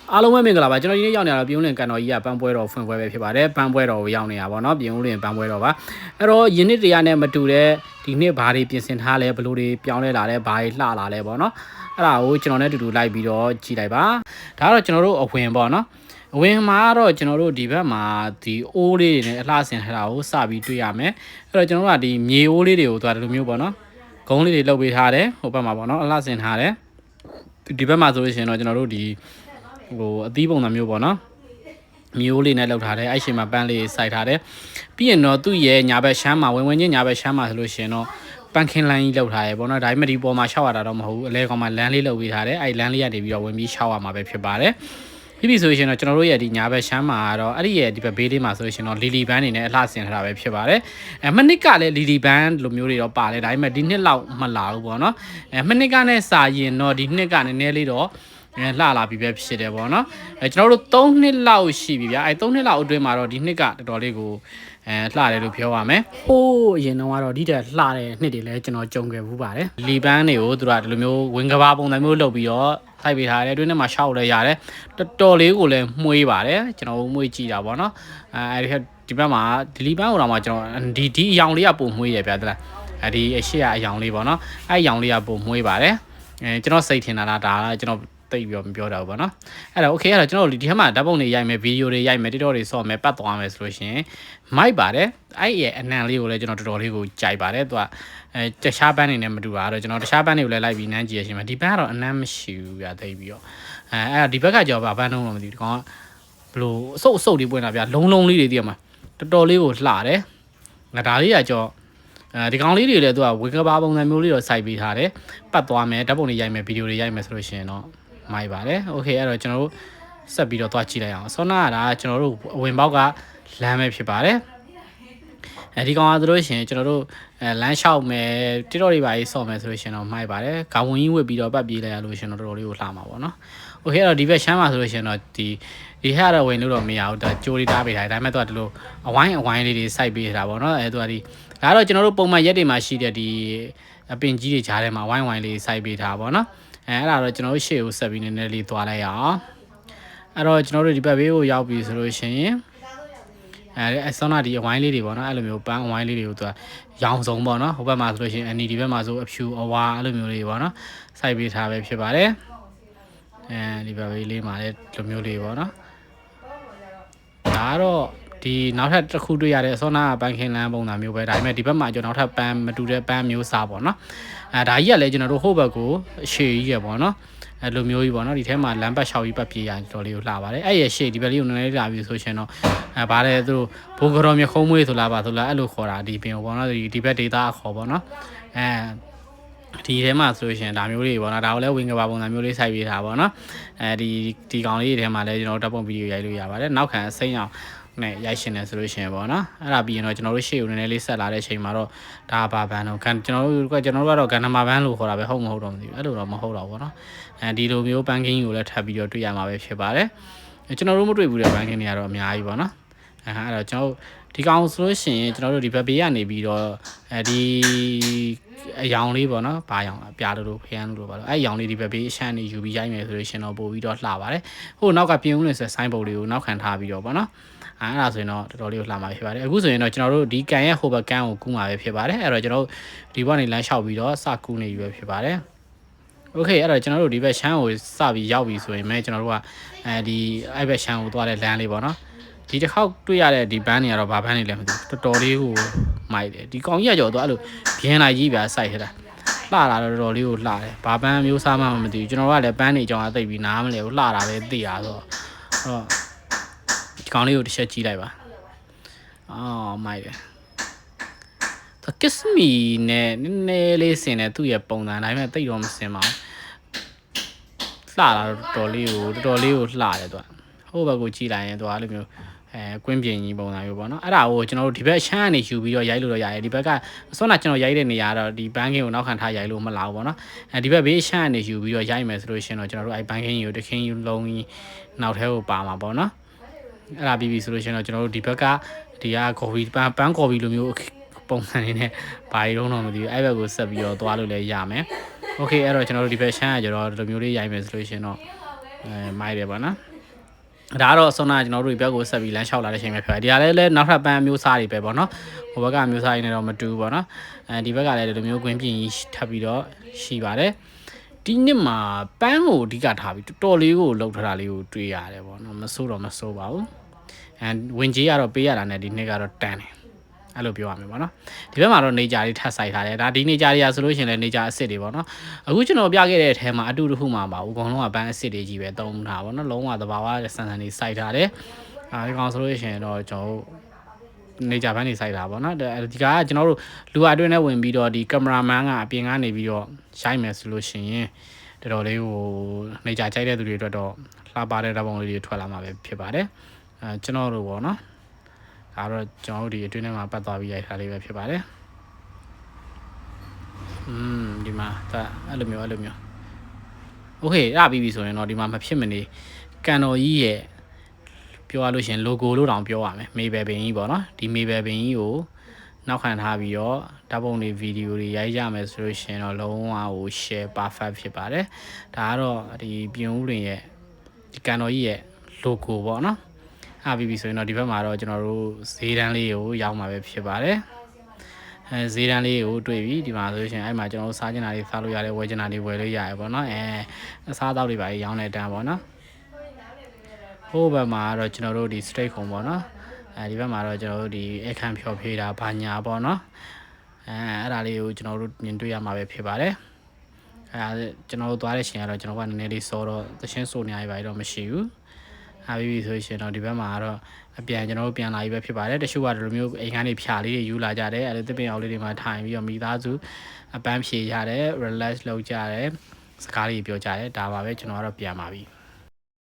အားလုံးပဲမင်္ဂလာပါကျွန်တော်ဒီနေ့ရောက်နေရတော့ပြုံးလင်ကန်တော်ကြီးကပန်းပွဲတော်ဖွင့်ပွဲပဲဖြစ်ပါတယ်ပန်းပွဲတော်ကိုရောက်နေတာပေါ့နော်ပြုံးလင်ပန်းပွဲတော်ပါအဲ့တော့ယင်းနှစ်တရားနဲ့မတူတဲ့ဒီနှစ်ဘာတွေပြင်ဆင်ထားလဲဘလို့တွေပြောင်းလဲလာလဲဘာတွေလှလာလဲပေါ့နော်အဲ့ဒါကိုကျွန်တော်နဲ့အတူတူလိုက်ပြီးတော့ကြည့်လိုက်ပါဒါကတော့ကျွန်တော်တို့အဝင်ပေါ့နော်အဝင်မှာတော့ကျွန်တော်တို့ဒီဘက်မှာဒီအိုးလေးတွေနဲ့အလှဆင်ထားတာကိုစပြီးတွေ့ရမယ်အဲ့တော့ကျွန်တော်တို့ကဒီမြေအိုးလေးတွေကိုသွားတယ်လိုမျိုးပေါ့နော်ဂုံးလေးတွေလုပ်ပေးထားတယ်ဟိုဘက်မှာပေါ့နော်အလှဆင်ထားတယ်ဒီဘက်မှာဆိုလို့ရှိရင်တော့ကျွန်တော်တို့ဒီဟိုအသီးပုံစံမျိုးပေါ့နော်မျိုးလေးနဲ့လောက်ထားတယ်အဲ့ရှင်မှာပန်းလေးစိုက်ထားတယ်ပြီးရင်တော့သူ့ရဲ့ညာဘက်ရှမ်းမှာဝင်ချင်းညာဘက်ရှမ်းမှာဆိုလို့ရှိရင်တော့ပန်းခင်းလန်းကြီးလောက်ထားရပေါ့နော်ဒါပေမဲ့ဒီပေါ်မှာရှောက်ရတာတော့မဟုတ်ဘူးအလဲကောင်မှာလမ်းလေးလောက်ပေးထားတယ်အဲ့လမ်းလေးကနေပြီးတော့ဝင်ပြီးရှောက်ရမှာပဲဖြစ်ပါတယ်ပြီးပြီဆိုရင်တော့ကျွန်တော်တို့ရဲ့ဒီညာဘက်ရှမ်းမှာတော့အဲ့ဒီရဲ့ဒီဘက်ဘေးလေးမှာဆိုလို့ရှိရင်တော့လီလီဘန်းနေနဲ့အလှဆင်ထားတာပဲဖြစ်ပါတယ်မနစ်ကလည်းလီလီဘန်းလိုမျိုးတွေတော့ပါတယ်ဒါပေမဲ့ဒီနှစ်လောက်မလာဘူးပေါ့နော်မနစ်ကနဲ့စာရင်တော့ဒီနှစ်ကနည်းနည်းလေးတော့လှလာပြီပဲဖြစ်တယ်ပေါ့နော်ကျွန်တော်တို့3နှစ်လောက်ရှိပြီဗျာ3နှစ်လောက်အတွင်းမှာတော့ဒီနှစ်ကတော်တော်လေးကိုလှတယ်လို့ပြောရမယ်ဟိုးအရင်တော့ကတော့ဒီတက်လှတဲ့နှစ်တွေလည်းကျွန်တော်ကြုံခဲ့ဘူးပါတယ်လီပန်းတွေကိုသူတို့ကဒီလိုမျိုးဝင်ကဘာပုံစံမျိုးလုပ်ပြီးတော့စိုက်ပေးထားတယ်အတွင်းထဲမှာရှောက်လဲရတယ်တော်တော်လေးကိုလည်းမှုေးပါတယ်ကျွန်တော်မှုေးကြည့်တာပေါ့နော်ဒီဘက်မှာဒီလီပန်းဟိုတော့မှကျွန်တော်ဒီအယောင်လေးကပုံမှုေးရဗျာတလားဒီအရှိအယောင်လေးပေါ့နော်အဲ့အယောင်လေးကပုံမှုေးပါတယ်ကျွန်တော်စိတ်ထင်တာလားဒါကျွန်တော်တိတ်ပြီးမပြောတော့ဘူးပေါ့နော်အဲ့တော့ okay အဲ့တော့ကျွန်တော်တို့ဒီထဲမှာဓာတ်ပုံတွေရိုက်မယ်ဗီဒီယိုတွေရိုက်မယ် TikTok တွေဆော့မယ်ပတ်သွားမယ်ဆိုလို့ရှိရင်မိုက်ပါတယ်အဲ့ရဲ့အနံလေးကိုလည်းကျွန်တော်တော်တော်လေးကိုကြိုက်ပါတယ်သူကတခြားဘန်းတွေနဲ့မတူတာတော့ကျွန်တော်တခြားဘန်းတွေကိုလည်းလိုက်ပြီးနန်းကြည့်ရရှင်မယ်ဒီဘန်းကတော့အနံမရှိဘူးဗျာသိပြီးတော့အဲ့ဒါဒီဘက်ကကြောဘန်းတော့မသိဘူးဒီကောင်ကဘလို့အဆုပ်တွေပွင့်တာဗျာလုံးလေးတွေသိရမှာတော်တော်လေးကိုလှတယ်ငါဒါလေးကကြောဒီကောင်လေးတွေလည်းသူကဝေကဘာပုံစံမျိုးလေးတော့စိုက်ပေးထားတယ်ပတ်သွားမယ်ဓာတ်ပုံတွေရိုက်မယ်ဗီဒီယိုတွေရိုက်မယ်ဆိုလို့ရှိရင်တော့မိုက်ပါတယ်โอเคအဲ့တော့ကျွန်တော်တို့ဆက်ပြီးတော့သွားကြည့်လိုက်အောင်ဆောနာကဒါကျွန်တော်တို့အဝင်ပေါက်ကလမ်းပဲဖြစ်ပါတယ်ဒီကောင်ကဆိုလို့ရှိရင်ကျွန်တော်တို့လမ်းလျှောက်မယ်တိတော့တွေပါရေးဆော့မယ်ဆိုလို့ရှိရင်တော့မိုက်ပါတယ်ခေါင်းဝင်ကြီးဝစ်ပြီးတော့ပတ်ပြေးလိုက်ရလို့ရှင်တော့တော်တော်လေးကိုလှမှာပေါ့နော်โอเคအဲ့တော့ဒီဘက်ရှမ်းမှာဆိုလို့ရှိရင်တော့ဒီဟာတော့ဝင်လို့တော့မရဘူးဒါကြိုးလေးတားပေးထားတယ်ဒါပေမဲ့သူကဒီလိုအဝိုင်းလေးတွေစိုက်ပေးထားပါတော့သူကဒီဒါတော့ကျွန်တော်တို့ပုံမှန်ရက်တွေမှာရှိတဲ့ဒီအပင်ကြီးတွေကြားထဲမှာဝိုင်းလေးစိုက်ပေးထားပါတော့အဲ့ဒါတော့ကျွန်တော်တို့ရှေ့ကိုဆက်ပြီးနည်းနည်းလေးသွားလိုက်ရအောင်အဲ့တော့ကျွန်တော်တို့ဒီဘက်ဘေးကိုရောက်ပြီဆိုလို့ရှိရင်အစောနာဒီအဝိုင်းလေးတွေပေါ့နော်အဲ့လိုမျိုးပန်းအဝိုင်းလေးတွေကိုသူကရောင်စုံပေါ့နော်ဟိုဘက်မှာဆိုလို့ရှိရင်ဒီဘက်မှာဆိုအဖြူအဝါအဲ့လိုမျိုးလေးပေါ့နော်စိုက်ပေးထားပဲဖြစ်ပါတယ်ဒီဘက်ဘေးလေးမှာလည်းလိုမျိုးလေးပေါ့နော်ဒါတော့ဒီနောက်ထပ်တစ်ခုတွေ့ရတဲ့အစောနာပန်းခင်းလန်းပုံစံမျိုးပဲဒါပေမဲ့ဒီဘက်မှာကျွန်တော်နောက်ထပ်ပန်းမတူတဲ့ပန်းမျိုးစားပေါ့နော်ဒါကြီးကလည်းကျွန်တော်တို့ဟိုဘက်ကိုရှေ့ကြီးရပေါ့နော်လိုမျိုးကြီးပေါ့နော်ဒီထဲမှာလမ်းပတ်6ကြီးပတ်ပြေးရတော်လေးကိုလှပါတယ်အဲ့ရဲ့ရှေ့ဒီဘက်လေးကိုနည်းနည်းလာပြီးဆိုရှင်တော့ဗါတယ်သူတို့ဘိုးကြော်မြခုံးမွေးဆိုလားပါဆိုလားအဲ့လိုခေါ်တာဒီပင်ပေါ့နော်ဒီဘက်ဒေတာအခေါ်ပေါ့နော်ဒီထဲမှာဆိုရှင်ဒါမျိုးလေးပေါ့နော်ဒါကိုလည်းဝင်ကဘာပုံစံမျိုးလေးစိုက်ပေးထားပေါ့နော်ဒီကောင်လေးတွေထဲမှာလည်းကျွန်တော်တို့ဓာတ်ပုံဗီဒီယိုရိုက်လို့ရပါတယ်နောက်ခံအစိမ်းအောင်နဲ့ရိုက်ရှင်တယ်ဆိုလို့ရှိရင်ပေါ့နော်အဲ့ဒါပြီးရင်တော့ကျွန်တော်တို့ရှေ့ကိုနည်းနည်းလေးဆက်လာတဲ့အချိန်မှာတော့ဒါဘာဘန်းတော့ကျွန်တော်တို့ကတော့ကန်နမာဘန်းလို့ခေါ်တာပဲဟုတ်မဟုတ်တော့မသိဘူးအဲ့လိုတော့မဟုတ်တော့ဘူးเนาะဒီလိုမျိုးဘန်းကင်းကိုလည်းထပ်ပြီးတော့တွေ့ရမှာပဲဖြစ်ပါတယ်ကျွန်တော်တို့မတွေ့ဘူးတဲ့ဘန်းကင်းတွေကတော့အများကြီးပေါ့နော်အဲ့တော့ကျွန်တော်ဒီကောင်ဆိုလို့ရှိရင်ကျွန်တော်တို့ဒီဘက်ဘေးကနေပြီးတော့ဒီအယောင်လေးပေါ့နော်ဘာယောင်ပြားလို့ဖျန်းလို့ပါတော့အဲ့ယောင်လေးဒီဘက်ဘေးအရှမ်းနေယူပြီးရိုက်မယ်ဆိုလို့ရှင်တော့ပို့ပြီးတော့လှပါတယ်ဟိုနောက်ကပြင်းဦးနေဆိုဆိုင်းပုတ်လေးကိုနောက်ခံထားပြီးတော့ပေါ့နော်အဲ့ဒါဆိုရင်တော့တော်တော်လေးကိုလှမှာဖြစ်ပါတယ်အခုဆိုရင်တော့ကျွန်တော်တို့ဒီကန်ရဲ့ဟိုဘက်ကန်းကိုကူးမှာပဲဖြစ်ပါတယ်အဲ့တော့ကျွန်တော်တို့ဒီဘက်နေလမ်းလျှောက်ပြီးတော့စကူးနေပြီပဲဖြစ်ပါတယ်โอเคအဲ့တော့ကျွန်တော်တို့ဒီဘက်ရှမ်းကိုစပြီးရောက်ပြီဆိုရင်မဲကျွန်တော်တို့ကဒီအဲ့ဘက်ရှမ်းကိုသွားတဲ့လမ်းလေးပေါ့နော်ဒီတစ်ခေါက်တွေ့ရတဲ့ဒီဘန်းတွေကတော့ဘာဘန်းတွေလဲမသိဘူးတော်တော်လေးကိုမိုက်တယ်ဒီကောင်ကြီးကကြော်တော့အဲ့လိုပြင်းလိုက်ကြီးပြစိုက်ထတာလှတာတော့တော်တော်လေးကိုလှတယ်ဘာဘန်းမျိုးစားမှမသိဘူးကျွန်တော်ကလည်းဘန်းတွေအကြောင်းအသိပြီးနားမလဲဘူးလှတာပဲသိရဆိုတော့ဒီကောင်လေးကိုတစ်ချက်ကြည့်လိုက်ပါအော်မိုက်တယ်သူကစ်မီနဲ့နည်းနည်းလေးဆင်တယ်သူ့ရဲ့ပုံစံဒါပေမဲ့တိတ်တော့မဆင်ပါဘူးလှတာတော့တော်တော်လေးကိုလှတယ်သူကဟိုဘက်ကိုကြည့်လိုက်ရင်သူကအဲ့လိုမျိုးကွင်းပြင်ကြီးပုံစံမျိုးပေါ့နော်အဲ့ဒါကိုကျွန်တော်တို့ဒီဘက်ရှမ်းကနေယူပြီးတော့ရိုက်လို့တော့ရတယ်ဒီဘက်ကဆွမ်းနာကျွန်တော်ရိုက်တဲ့နေရာတော့ဒီဘန်းကင်းကိုနောက်ခံထားရိုက်လို့မလာဘူးပေါ့နော်ဒီဘက်ဘေးရှမ်းကနေယူပြီးတော့ရိုက်မယ်ဆိုလို့ရှင်တော့ကျွန်တော်တို့အဲ့ဘန်းကင်းကြီးကိုတခင်းယူလုံးကြီးနောက်ထဲကိုပါမှာပေါ့နော်အဲ့ဒါပြီးပြီဆိုလို့ရှင်တော့ကျွန်တော်တို့ဒီဘက်ကဒီကကော်ဖီပန်းကော်ဖီလိုမျိုးပုံစံနေနဲ့ဘာကြီးတော့မသိဘူးအဲ့ဘက်ကိုဆက်ပြီးတော့သွားလို့လည်းရမယ်โอเคအဲ့တော့ကျွန်တော်တို့ဒီဘက်ရှမ်းကကျတော့ဒီလိုမျိုးလေးရိုက်မယ်ဆိုလို့ရှင်တော့မိုက်တယ်ပေါ့နော် ဒါကတော့ဆောနာကျွန်တော်တို့ဘက်ကိုဆက်ပြီးလမ်းလျှောက်လာတဲ့အချိန်ပဲဖြစ်ပါတယ်ဒီကလည်းနောက်ထပ်ပန်းမျိုးစားတွေပဲပေါ့နော်ဟိုဘက်ကမျိုးစားရင်းနဲ့တော့မတူဘူးပေါ့နော်ဒီဘက်ကလည်းဒီလိုမျိုးကွင်းပြင်ထပ်ပြီးတော့ရှိပါတယ်ဒီနှစ်မှာပန်းကိုအဓိကထားပြီးတော်တော်လေးကိုလှုပ်ထတာလေးကိုတွေ့ရတယ်ပေါ့နော်မစိုးတော့မစိုးပါဘူးဝင်ကြီးကတော့ပေးရတာနဲ့ဒီနှစ်ကတော့တန်းတယ်အဲ့လိုပြောရမယ်ပေါ့နော်ဒီဘက်မှာတော့နေကြလေးထပ်ဆိုင်ထားတယ်ဒါဒီနေကြလေးရာဆိုလို့ရှိရင်လည်းနေကြအစ်စ်တွေပေါ့နော်အခုကျွန်တော်ပြခဲ့တဲ့အထဲမှာအတူတူမှပါဘူးအကုန်လုံးကပန်းအစ်စ်တွေကြီးပဲသုံးထားပေါ့နော်လုံးဝသဘာဝဆန်ဆန်လေးစိုက်ထားတယ်ဒီကောင်ဆိုလို့ရှိရင်တော့ကျွန်တော်နေကြပန်းတွေစိုက်တာပေါ့နော်ဒီကကျွန်တော်တို့လူအတွင်းနဲ့ဝင်ပြီးတော့ဒီကင်မရာမန်ကအပြင်ကနေပြီးတော့ရိုက်မယ်ဆိုလို့ရှိရင်တော်တော်လေးဟိုနေကြကြိုက်တဲ့သူတွေအတွက်တော့လှပတဲ့ဓာတ်ပုံလေးတွေထွက်လာမှာပဲဖြစ်ပါတယ်ကျွန်တော်တို့ပေါ့နော်ဒါတော့ကျွန်တော်တို့ဒီအတွင်းထဲမှာပတ်သွားပြီးရိုက်ထားလေးပဲဖြစ်ပါတယ်ဒီမှာဒါအဲ့လိုမျိုးโอเคရပြီဆိုရင်တော့ဒီမှာမဖြစ်မနေကန်တော်ကြီးရဲ့ပြောရလို့ရှင် logo လို့တောင်ပြောရမယ်မေဘယ်ပင်ကြီးပေါ့နော်ဒီမေဘယ်ပင်ကြီးကိုနောက်ခံထားပြီးတော့ဓာတ်ပုံတွေဗီဒီယိုတွေရိုက်ကြမယ်ဆိုလို့ရှင်တော့လုံးဝဟို share perfect ဖြစ်ပါတယ်ဒါကတော့ဒီပြင်ဦးလွင်ရဲ့ဒီကန်တော်ကြီးရဲ့ logo ပေါ့နော်အားပြီးပြီဆိုရင်တော့ဒီဘက်မှာတော့ကျွန်တော်တို့ဈေးတန်းလေးကိုရောက်မှာပဲဖြစ်ပါတယ်ဈေးတန်းလေးကိုတွေ့ပြီဒီမှာဆိုရှင်အဲ့မှာကျွန်တော်တို့စားကျင်တာတွေစားလို့ရတယ်ဝယ်ကျင်တာတွေဝယ်လို့ရတယ်ပေါ့နော်အစားအသောက်တွေပါရောင်းတဲ့တန်းပေါ့နော်ဟိုဘက်မှာတော့ကျွန်တော်တို့ဒီ straight ခုံပေါ့နော်ဒီဘက်မှာတော့ကျွန်တော်တို့ဒီအခန်းဖြော်ဖြေးတာဘာညာပေါ့နော်အဲ့ဒါလေးကိုကျွန်တော်တို့မြင်တွေ့ရမှာပဲဖြစ်ပါတယ်ကျွန်တော်တို့သွားတဲ့ချိန်ကတော့ကျွန်တော်ကနည်းနည်းလေးစောတော့သချင်းဆိုနေရပါတော့မရှိဘူးအားပြီးပြီဆိုရှင်တော့ဒီဘက်မှာတော့အပြန်ကျွန်တော်တို့ပြန်လာပြီပဲဖြစ်ပါတယ်တချို့ကဒီလိုမျိုးအိမ်ကနေဖြာလေးတွေယူလာကြတယ်အဲ့လိုတစ်ပင်အောင်လေးတွေမှာထိုင်ပြီးတော့မိသားစုအပန်းဖြေရတယ် relax လုပ်ကြတယ်စကားလေးပြောကြတယ်ဒါပါပဲကျွန်တော်ကတော့ပြန်ပါပြီ